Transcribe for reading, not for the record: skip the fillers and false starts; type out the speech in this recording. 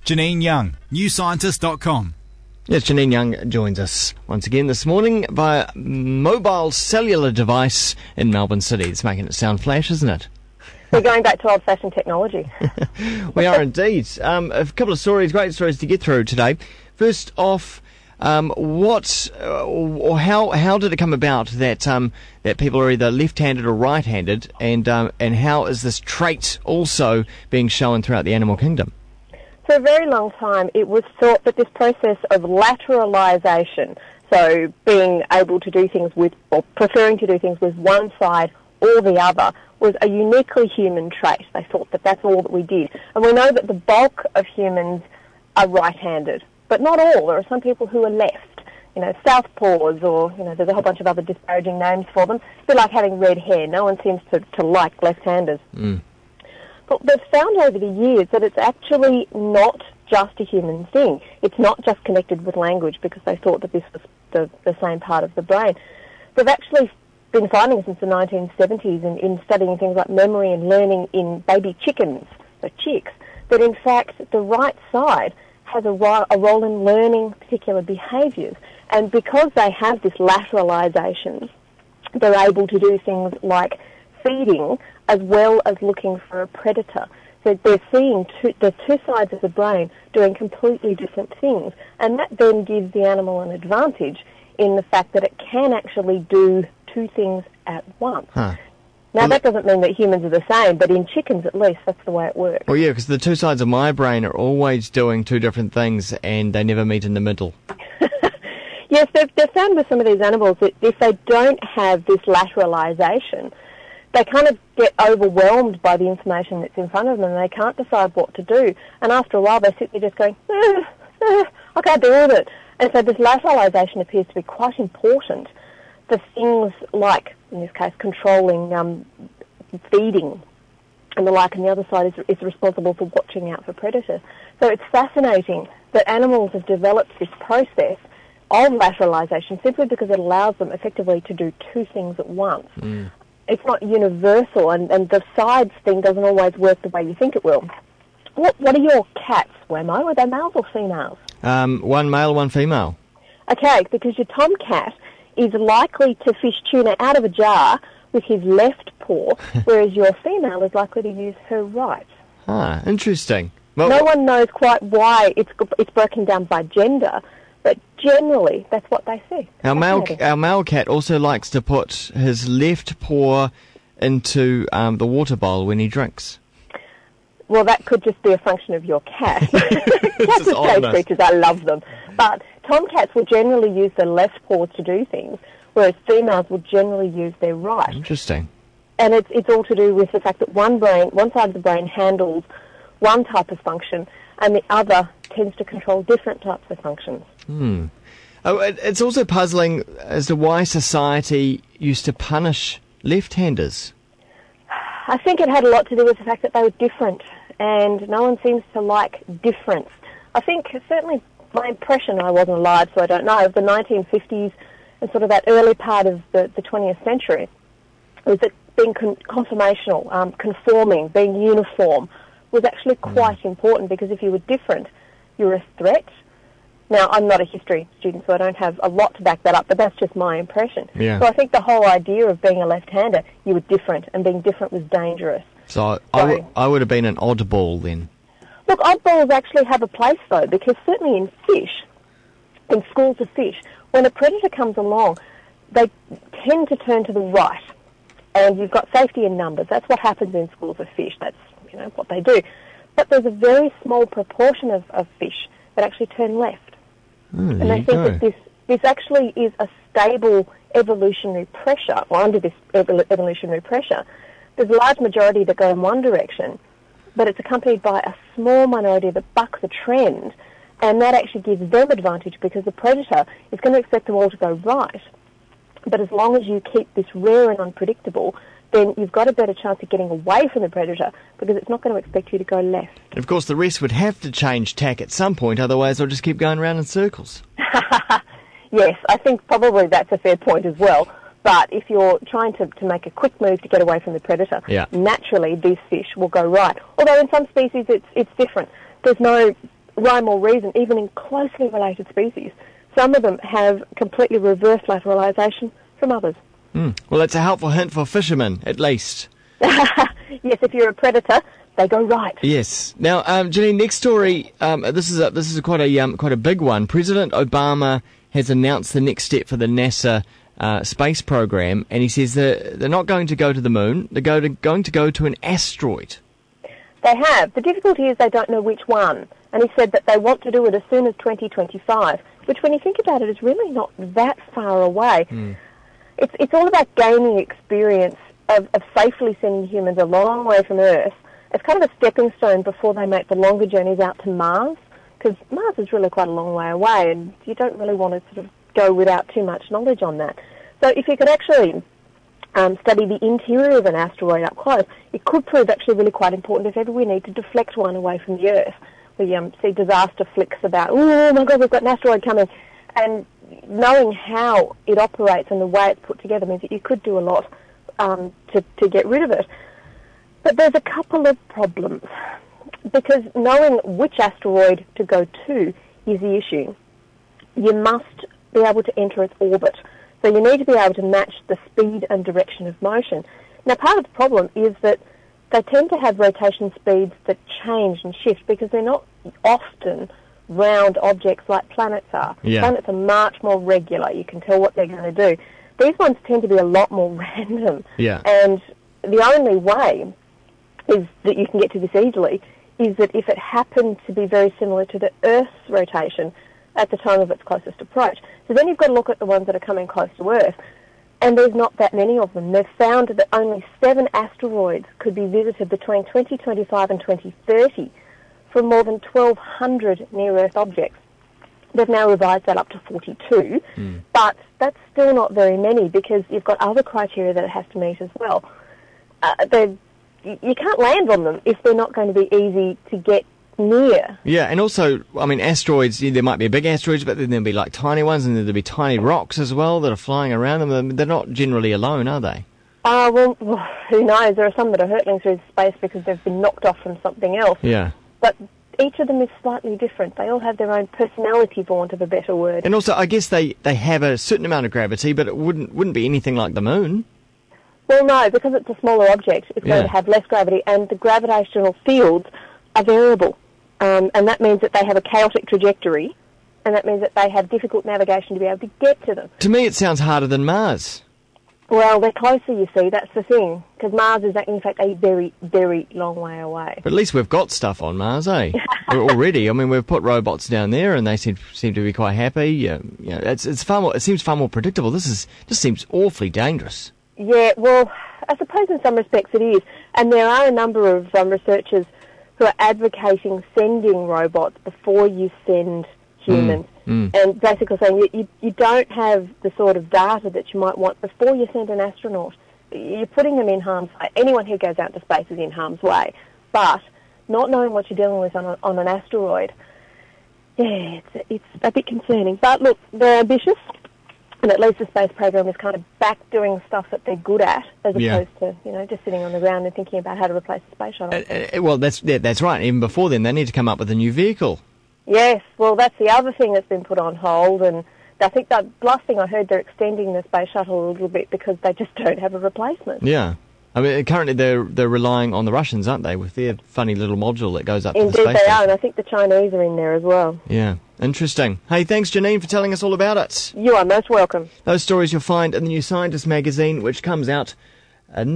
Janine Young, newscientist.com. Yes, Janine Young joins us once again this morning via mobile cellular device in Melbourne City. It's making it sound flash, isn't it? We're going back to old-fashioned technology. We are indeed. A couple of stories, great stories to get through today. First off, how did it come about that people are either left-handed or right-handed, and how is this trait also being shown throughout the animal kingdom? For a very long time, it was thought that this process of lateralisation, so being able to do things with, or preferring to do things with one side or the other, was a uniquely human trait. They thought that that's all that we did. And we know that the bulk of humans are right-handed, but not all. There are some people who are left, southpaws, or, there's a whole bunch of other disparaging names for them. It's a bit like having red hair. No one seems to like left-handers. But they've found over the years that it's actually not just a human thing. It's not just connected with language, because they thought that this was the same part of the brain. They've actually been finding since the 1970s in studying things like memory and learning in baby chickens, so chicks, that in fact the right side has a role in learning particular behaviours. And because they have this lateralisation, they're able to do things like feeding as well as looking for a predator. So they're seeing the two sides of the brain doing completely different things, and that then gives the animal an advantage in the fact that it can actually do two things at once. Now, that doesn't mean that humans are the same, but in chickens at least, that's the way it works. Well, yeah, because the two sides of my brain are always doing two different things, and they never meet in the middle. Yes, they've found with some of these animals that if they don't have this lateralisation, they kind of get overwhelmed by the information that's in front of them, and they can't decide what to do. And after a while, they sit there just going, I can't deal with it. And so this lateralisation appears to be quite important for things like, in this case, controlling feeding and the like, and the other side is responsible for watching out for predators. So it's fascinating that animals have developed this process of lateralisation simply because it allows them effectively to do two things at once. It's not universal, and the sides thing doesn't always work the way you think it will. What are your cats, Wammo? Are they males or females? One male, one female. Okay, because your tomcat is likely to fish tuna out of a jar with his left paw, whereas your female is likely to use her right. Interesting. Well, no one knows quite why it's broken down by gender, but generally that's what they see. Our male cat also likes to put his left paw into the water bowl when he drinks. Well, that could just be a function of your cat. Cats are strange creatures. I love them. But tomcats will generally use their left paw to do things, whereas females will generally use their right. Interesting. And it's all to do with the fact that one side of the brain handles one type of function, and the other tends to control different types of functions. Oh, it's also puzzling as to why society used to punish left-handers. I think it had a lot to do with the fact that they were different, and no one seems to like difference. I think certainly my impression, I wasn't alive so I don't know, of the 1950s and sort of that early part of the 20th century was that being conformational, conforming, being uniform was actually quite important, because if you were different, you were a threat. Now, I'm not a history student, so I don't have a lot to back that up, but that's just my impression. Yeah. So I think the whole idea of being a left-hander, you were different, and being different was dangerous. So I would have been an oddball then. Look, oddballs actually have a place, though, because certainly in fish, in schools of fish, when a predator comes along, they tend to turn to the right, and you've got safety in numbers. That's what happens in schools of fish. That's what they do. But there's a very small proportion of fish that actually turn left. And they think that this actually is a stable evolutionary pressure, or under this evolutionary pressure. There's a large majority that go in one direction, but it's accompanied by a small minority that buck the trend, and that actually gives them advantage because the predator is going to expect them all to go right. But as long as you keep this rare and unpredictable, then you've got a better chance of getting away from the predator, because it's not going to expect you to go left. And of course, the rest would have to change tack at some point, otherwise they'll just keep going around in circles. Yes, I think probably that's a fair point as well. But if you're trying to make a quick move to get away from the predator, naturally these fish will go right. Although in some species it's different. there's no rhyme or reason, even in closely related species. Some of them have completely reversed lateralisation from others. Well, that's a helpful hint for fishermen, at least. Yes, if you're a predator, they go right. Yes. Now, Janine, next story. This is quite a big one. President Obama has announced the next step for the NASA space program, and he says that they're not going to go to the moon. They're going to go to an asteroid. They have. The difficulty is they don't know which one. And he said that they want to do it as soon as 2025, which, when you think about it, is really not that far away. It's all about gaining experience of safely sending humans a long way from Earth. It's kind of a stepping stone before they make the longer journeys out to Mars, because Mars is really quite a long way away, and you don't really want to sort of go without too much knowledge on that. So if you could actually study the interior of an asteroid up close, it could prove actually really quite important if ever we need to deflect one away from the Earth. We see disaster flicks about, oh my God, we've got an asteroid coming. And knowing how it operates and the way it's put together means that you could do a lot to get rid of it. But there's a couple of problems, because knowing which asteroid to go to is the issue. You must be able to enter its orbit. So you need to be able to match the speed and direction of motion. Now, part of the problem is that they tend to have rotation speeds that change and shift because they're not often round objects like planets are. Yeah. Planets are much more regular. You can tell what they're going to do. These ones tend to be a lot more random. Yeah. And the only way is that you can get to this easily is that if it happened to be very similar to the Earth's rotation at the time of its closest approach. So then you've got to look at the ones that are coming close to Earth. And there's not that many of them. They've found that only 7 asteroids could be visited between 2025 and 2030 from more than 1,200 near-Earth objects. They've now revised that up to 42, but that's still not very many because you've got other criteria that it has to meet as well. You can't land on them if they're not going to be easy to get near. Yeah, and also, I mean, asteroids, there might be big asteroids, but then there'll be like tiny ones, and there'll be tiny rocks as well that are flying around them. They're not generally alone, are they? Well, who knows? There are some that are hurtling through space because they've been knocked off from something else. Yeah. But each of them is slightly different. They all have their own personality, for want of a better word. And also, I guess they have a certain amount of gravity, but it wouldn't be anything like the moon. Well, no, because it's a smaller object, it's going to have less gravity, and the gravitational fields are variable. And that means that they have a chaotic trajectory, and that means that they have difficult navigation to be able to get to them. To me, it sounds harder than Mars. Well, they're closer, you see, that's the thing, because Mars is, in fact, a very, very long way away. But at least we've got stuff on Mars, eh? Already. I mean, we've put robots down there, and they seem to be quite happy. It's far more. It seems far more predictable. This seems awfully dangerous. Yeah, well, I suppose in some respects it is, and there are a number of researchers who are advocating sending robots before you send humans, and basically saying you don't have the sort of data that you might want before you send an astronaut. You're putting them in harm's way. Anyone who goes out to space is in harm's way, but not knowing what you're dealing with on an asteroid, it's a bit concerning. But look, they're ambitious, and at least the space program is kind of back doing stuff that they're good at, as opposed to just sitting on the ground and thinking about how to replace the space shuttle. Well, that's right. Even before then, they need to come up with a new vehicle. Yes, well, that's the other thing that's been put on hold, and I think the last thing I heard, they're extending the space shuttle a little bit because they just don't have a replacement. Yeah. I mean, currently they're relying on the Russians, aren't they, with their funny little module that goes up to the space station. Indeed they are, and I think the Chinese are in there as well. Yeah, interesting. Hey, thanks, Janine, for telling us all about it. You are most welcome. Those stories you'll find in the New Scientist magazine, which comes out next